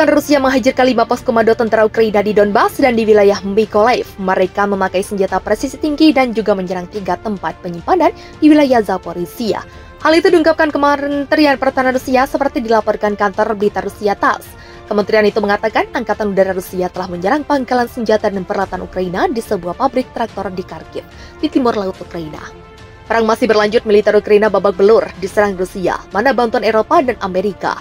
Pasukan Rusia menghancurkan 5 pos komando tentara Ukraina di Donbas dan di wilayah Mykolaiv. Mereka memakai senjata presisi tinggi dan juga menyerang 3 tempat penyimpanan di wilayah Zaporizhia. Hal itu diungkapkan Kementerian Pertahanan Rusia seperti dilaporkan kantor berita Rusia TASS. Kementerian itu mengatakan Angkatan Udara Rusia telah menyerang pangkalan senjata dan peralatan Ukraina di sebuah pabrik traktor di Kharkiv, di timur laut Ukraina. Perang masih berlanjut, militer Ukraina babak belur diserang Rusia, mana bantuan Eropa dan Amerika.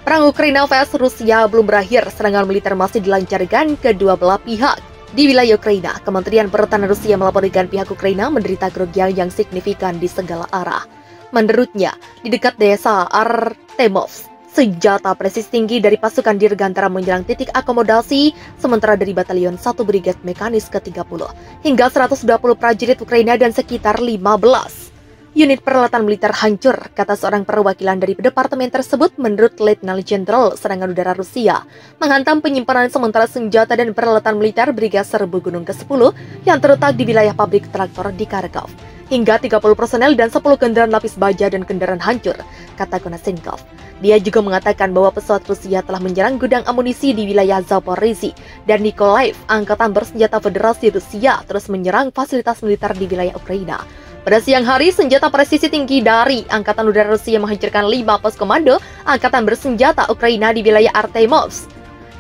Perang Ukraina vs Rusia belum berakhir, serangan militer masih dilancarkan kedua belah pihak. Di wilayah Ukraina, Kementerian Pertahanan Rusia melaporkan pihak Ukraina menderita kerugian yang signifikan di segala arah. Menurutnya, di dekat desa Artemovsk, senjata presisi tinggi dari pasukan Dirgantara menyerang titik akomodasi, sementara dari Batalion 1 Brigade Mekanis ke-30, hingga 120 prajurit Ukraina dan sekitar 15 unit peralatan militer hancur, kata seorang perwakilan dari departemen tersebut. Menurut Letnan Jenderal Serangan Udara Rusia, menghantam penyimpanan sementara senjata dan peralatan militer Brigade Serbu Gunung ke-10 yang terletak di wilayah pabrik traktor di Kharkov. Hingga 30 personel dan 10 kendaraan lapis baja dan kendaraan hancur, kata Konashenkov. Dia juga mengatakan bahwa pesawat Rusia telah menyerang gudang amunisi di wilayah Zaporizhia dan Mykolaiv. Angkatan bersenjata Federasi Rusia terus menyerang fasilitas militer di wilayah Ukraina. Pada siang hari, senjata presisi tinggi dari Angkatan Udara Rusia menghancurkan 5 pos komando Angkatan bersenjata Ukraina di wilayah Artemovsk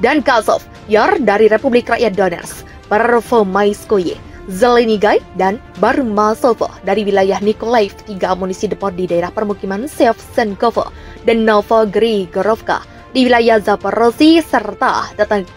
dan Kazov Yar dari Republik Rakyat Donetsk, Pervomaiskoye, Zelenigai, dan Barmasovo dari wilayah Mykolaiv. 3 amunisi depot di daerah permukiman Shevchenkovo dan Novogrigorovka di wilayah Zaporozhye, serta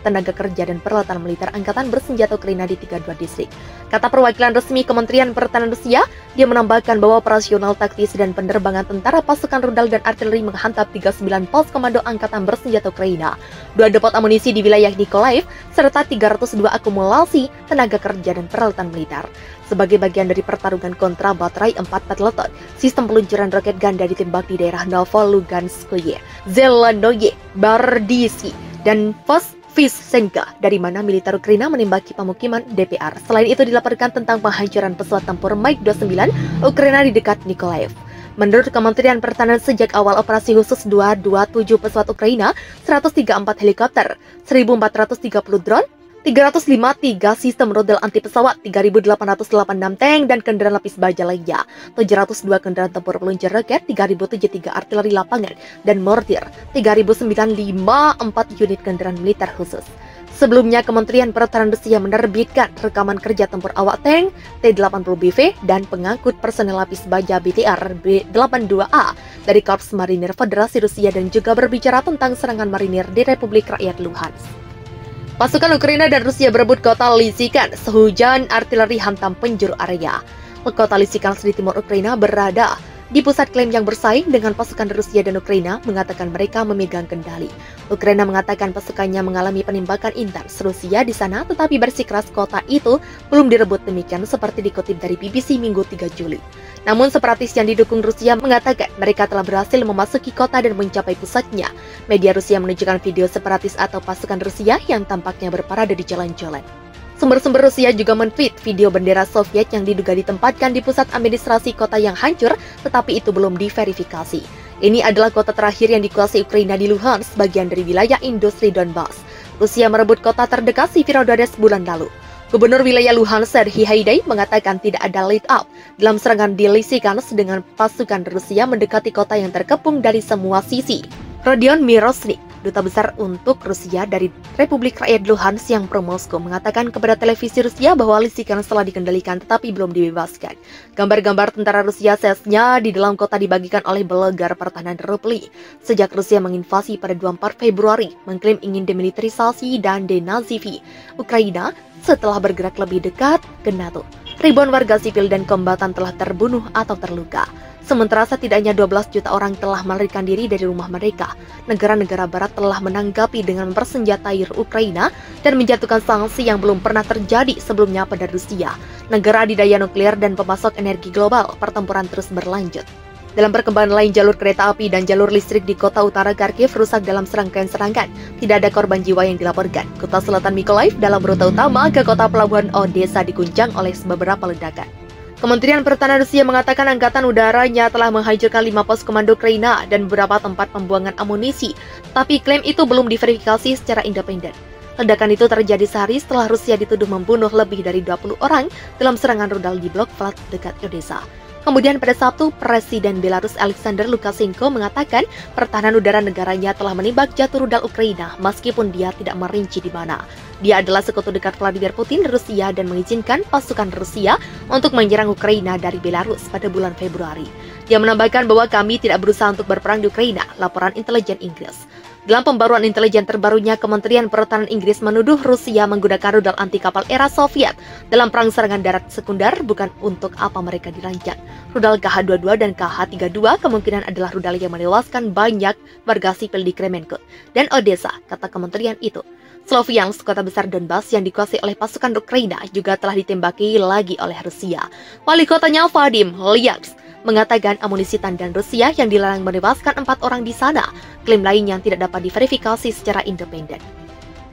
tenaga kerja dan peralatan militer Angkatan bersenjata Ukraina di 32 distrik. Kata perwakilan resmi Kementerian Pertahanan Rusia, dia menambahkan bahwa operasional taktis dan penerbangan tentara pasukan rudal dan artileri menghantam 39 pos komando Angkatan bersenjata Ukraina, 2 depot amunisi di wilayah Mykolaiv, serta 302 akumulasi tenaga kerja dan peralatan militer. Sebagai bagian dari pertarungan kontra baterai 4 peloton, sistem peluncuran roket ganda ditembak di daerah Novoluganskoye, Zelenoye, Bardisky, dan Voskvisenka, dari mana militer Ukraina menembaki pemukiman DPR. Selain itu dilaporkan tentang penghancuran pesawat tempur MiG-29 Ukraina di dekat Mykolaiv. Menurut Kementerian Pertahanan, sejak awal operasi khusus 227 pesawat Ukraina, 134 helikopter, 1.430 drone, 353 sistem rudal anti pesawat, 3.886 tank dan kendaraan lapis baja lainnya, 702 kendaraan tempur peluncur roket, 3.073 artileri lapangan dan mortir, 3.954 unit kendaraan militer khusus. Sebelumnya, Kementerian Pertahanan Rusia menerbitkan rekaman kerja tempur awak tank T-80BV dan pengangkut personel lapis baja BTR B-82A dari Korps Marinir Federasi Rusia dan juga berbicara tentang serangan marinir di Republik Rakyat Luhansk. Pasukan Ukraina dan Rusia berebut kota Lysychansk, sehujan artileri hantam penjuru area. Kota Lysychansk di timur Ukraina berada di pusat klaim yang bersaing dengan pasukan Rusia, dan Ukraina mengatakan mereka memegang kendali. Ukraina mengatakan pasukannya mengalami penembakan intens Rusia di sana, tetapi bersikeras kota itu belum direbut, demikian seperti dikutip dari BBC Minggu 3 Juli. Namun separatis yang didukung Rusia mengatakan mereka telah berhasil memasuki kota dan mencapai pusatnya. Media Rusia menunjukkan video separatis atau pasukan Rusia yang tampaknya berparade di jalan-jalan. Sumber-sumber Rusia juga men-tweet video bendera Soviet yang diduga ditempatkan di pusat administrasi kota yang hancur, tetapi itu belum diverifikasi. Ini adalah kota terakhir yang dikuasai Ukraina di Luhansk, bagian dari wilayah industri Donbas. Rusia merebut kota terdekat Severodonetsk bulan lalu. Gubernur wilayah Luhansk, Serhiy Haidai, mengatakan tidak ada lead-up dalam serangan di Lysychansk dengan pasukan Rusia mendekati kota yang terkepung dari semua sisi. Rodion Mirosnik, duta besar untuk Rusia dari Republik Rakyat Luhansk yang pro-Moskow, mengatakan kepada televisi Rusia bahwa Lysychansk telah dikendalikan tetapi belum dibebaskan. Gambar-gambar tentara Rusia sesnya di dalam kota dibagikan oleh bloger pertahanan Rupli. Sejak Rusia menginvasi pada 24 Februari, mengklaim ingin demilitarisasi dan denazifi Ukraina setelah bergerak lebih dekat ke NATO. Ribuan warga sipil dan kombatan telah terbunuh atau terluka. Sementara setidaknya 12 juta orang telah melarikan diri dari rumah mereka. Negara-negara barat telah menanggapi dengan mempersenjatai Ukraina dan menjatuhkan sanksi yang belum pernah terjadi sebelumnya pada Rusia. Negara adidaya nuklir dan pemasok energi global, pertempuran terus berlanjut. Dalam perkembangan lain, jalur kereta api dan jalur listrik di kota utara Kharkiv rusak dalam serangkaian serangan. Tidak ada korban jiwa yang dilaporkan. Kota selatan Mykolaiv dalam rute utama ke kota pelabuhan Odessa diguncang oleh beberapa ledakan. Kementerian Pertahanan Rusia mengatakan angkatan udaranya telah menghancurkan 5 pos komando Ukraina dan beberapa tempat pembuangan amunisi, tapi klaim itu belum diverifikasi secara independen. Ledakan itu terjadi sehari setelah Rusia dituduh membunuh lebih dari 20 orang dalam serangan rudal di blok Vlad dekat Odessa. Kemudian pada Sabtu, Presiden Belarus Alexander Lukashenko mengatakan pertahanan udara negaranya telah menembak jatuh rudal Ukraina meskipun dia tidak merinci di mana. Dia adalah sekutu dekat Vladimir Putin Rusia dan mengizinkan pasukan Rusia untuk menyerang Ukraina dari Belarus pada bulan Februari. Dia menambahkan bahwa kami tidak berusaha untuk berperang di Ukraina, laporan intelijen Inggris. Dalam pembaruan intelijen terbarunya, Kementerian Pertahanan Inggris menuduh Rusia menggunakan rudal anti kapal era Soviet dalam perang serangan darat sekunder bukan untuk apa mereka dirancang. Rudal KH-22 dan KH-32 kemungkinan adalah rudal yang menewaskan banyak warga sipil di Kremenkut dan Odessa, kata kementerian itu. Sloviansk, kota besar Donbas yang dikuasai oleh pasukan Ukraina, juga telah ditembaki lagi oleh Rusia. Wali kotanya Vadim Lyaks mengatakan amunisi tandan Rusia yang dilarang menewaskan 4 orang di sana. Klaim lain yang tidak dapat diverifikasi secara independen.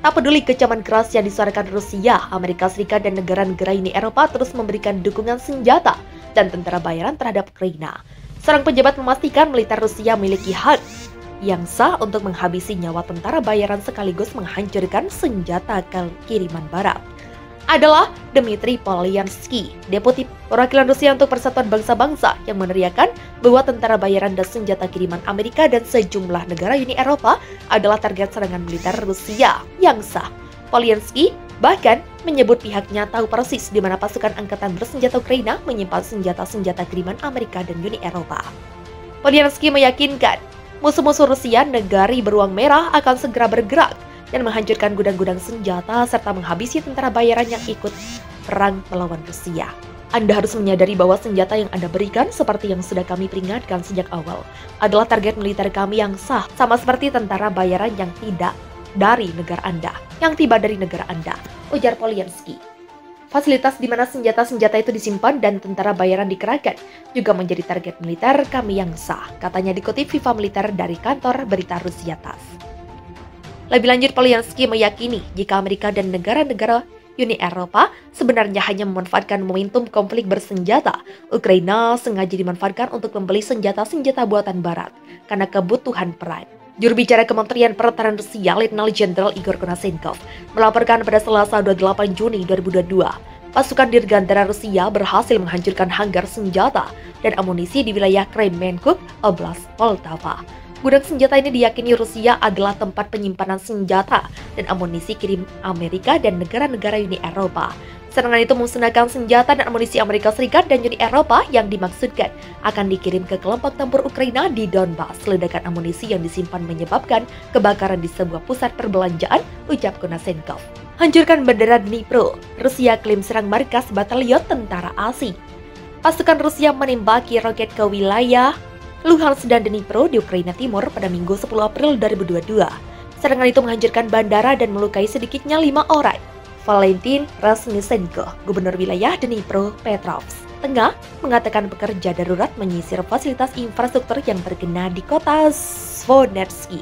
Tak peduli kecaman keras yang disuarakan Rusia, Amerika Serikat dan negara-negara Uni Eropa terus memberikan dukungan senjata dan tentara bayaran terhadap Ukraina. Seorang pejabat memastikan militer Rusia memiliki hak yang sah untuk menghabisi nyawa tentara bayaran sekaligus menghancurkan senjata kiriman barat. Adalah Dmitry Polyansky, Deputi Perwakilan Rusia untuk Persatuan Bangsa-Bangsa, yang meneriakan bahwa tentara bayaran dan senjata kiriman Amerika dan sejumlah negara Uni Eropa adalah target serangan militer Rusia yang sah. Polyansky bahkan menyebut pihaknya tahu persis di mana pasukan angkatan bersenjata Ukraina menyimpan senjata-senjata kiriman Amerika dan Uni Eropa. Polyansky meyakinkan musuh-musuh Rusia negari beruang merah akan segera bergerak dan menghancurkan gudang-gudang senjata serta menghabisi tentara bayaran yang ikut perang melawan Rusia. Anda harus menyadari bahwa senjata yang Anda berikan, seperti yang sudah kami peringatkan sejak awal, adalah target militer kami yang sah, sama seperti tentara bayaran yang tiba dari negara Anda, ujar Polyansky. Fasilitas di mana senjata-senjata itu disimpan dan tentara bayaran dikerahkan juga menjadi target militer kami yang sah, katanya dikutip Viva Militer dari kantor berita Rusia TASS. Lebih lanjut, Polyansky meyakini jika Amerika dan negara-negara Uni Eropa sebenarnya hanya memanfaatkan momentum konflik bersenjata, Ukraina sengaja dimanfaatkan untuk membeli senjata-senjata buatan Barat karena kebutuhan perang. Juru bicara Kementerian Pertahanan Rusia, Letnan Jenderal Igor Konashenkov, melaporkan pada Selasa 28 Juni 2022, pasukan Dirgantara Rusia berhasil menghancurkan hanggar senjata dan amunisi di wilayah Kremenkut, Oblast Poltava. Gudang senjata ini diyakini Rusia adalah tempat penyimpanan senjata dan amunisi kirim Amerika dan negara-negara Uni Eropa. Serangan itu memusnahkan senjata dan amunisi Amerika Serikat dan Uni Eropa yang dimaksudkan akan dikirim ke kelompok tempur Ukraina di Donbas. Ledakan amunisi yang disimpan menyebabkan kebakaran di sebuah pusat perbelanjaan, ucap Konashenkov. Hancurkan bandara Dnipro, Rusia klaim serang markas batalion tentara asing. Pasukan Rusia menembaki roket ke wilayah Luhansk dan Dnipro di Ukraina Timur pada Minggu 10 April 2022. Serangan itu menghancurkan bandara dan melukai sedikitnya 5 orang. Valentin Razhnysenko, gubernur wilayah Dnipro Petrovsk Tengah, mengatakan pekerja darurat menyisir fasilitas infrastruktur yang terkena di kota Svonetsky.